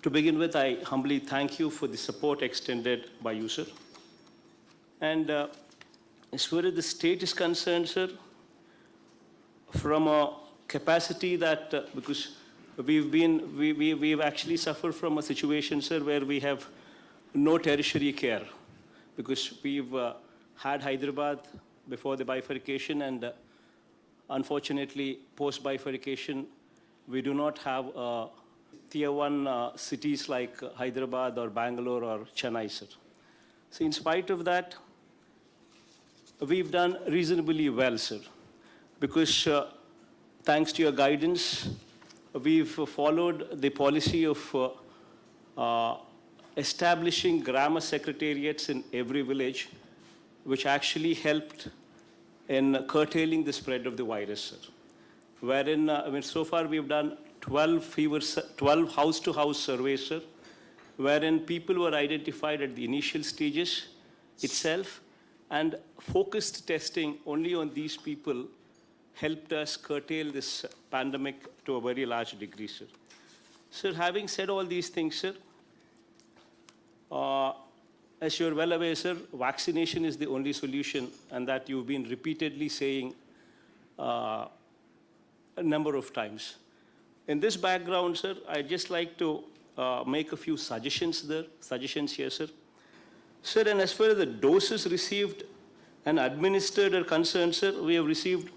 To begin with, I humbly thank you for the support extended by you, sir. And as far as the state is concerned, sir, from a capacity that, because we've actually suffered from a situation, sir, where we have no tertiary care, because we've had Hyderabad before the bifurcation, and unfortunately, post-bifurcation, we do not have tier one cities like Hyderabad or Bangalore or Chennai, sir. So in spite of that, we've done reasonably well, sir, because thanks to your guidance, we've followed the policy of establishing grammar secretariats in every village, which actually helped in curtailing the spread of the virus, sir. Wherein, so far we've done 12 house-to-house surveys, sir, wherein people were identified at the initial stages itself, and focused testing only on these people helped us curtail this pandemic to a very large degree, sir. Sir, having said all these things, sir, as you're well aware, sir, vaccination is the only solution, and that you've been repeatedly saying a number of times. In this background, sir, I'd just like to make a few suggestions here, sir. Sir, and as far as the doses received and administered are concerned, sir, we have received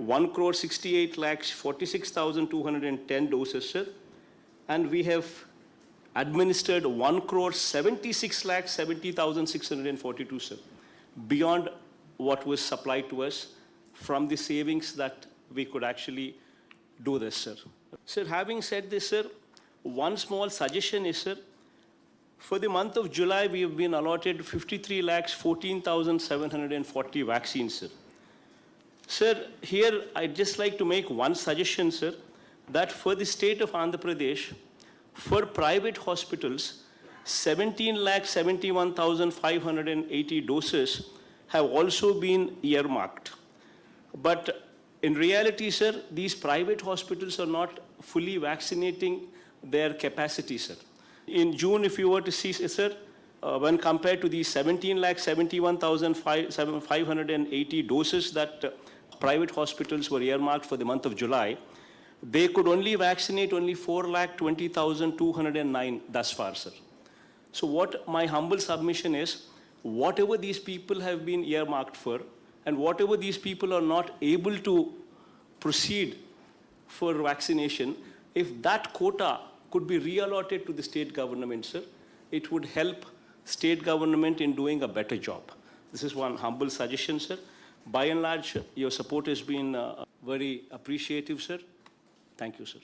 1,68,46,210 doses, sir, and we have administered 1,76,70,642, sir, beyond what was supplied to us from the savings that we could actually do this, sir. Sir, having said this, sir, one small suggestion is, sir, for the month of July, we have been allotted 53,14,740 vaccines, sir. Sir, here I'd just like to make one suggestion, sir, that for the state of Andhra Pradesh, for private hospitals, 17,71,580 doses have also been earmarked. But in reality, sir, these private hospitals are not fully vaccinating their capacity, sir. In June, if you were to see, sir, when compared to the 17,71,580 doses that private hospitals were earmarked for the month of July, they could only vaccinate only 4,20,209 thus far, sir. So what my humble submission is, whatever these people have been earmarked for, and whatever these people are not able to proceed for vaccination, if that quota could be reallotted to the state government, sir, it would help state government in doing a better job. This is one humble suggestion, sir. By and large, your support has been very appreciative, sir. Thank you, sir.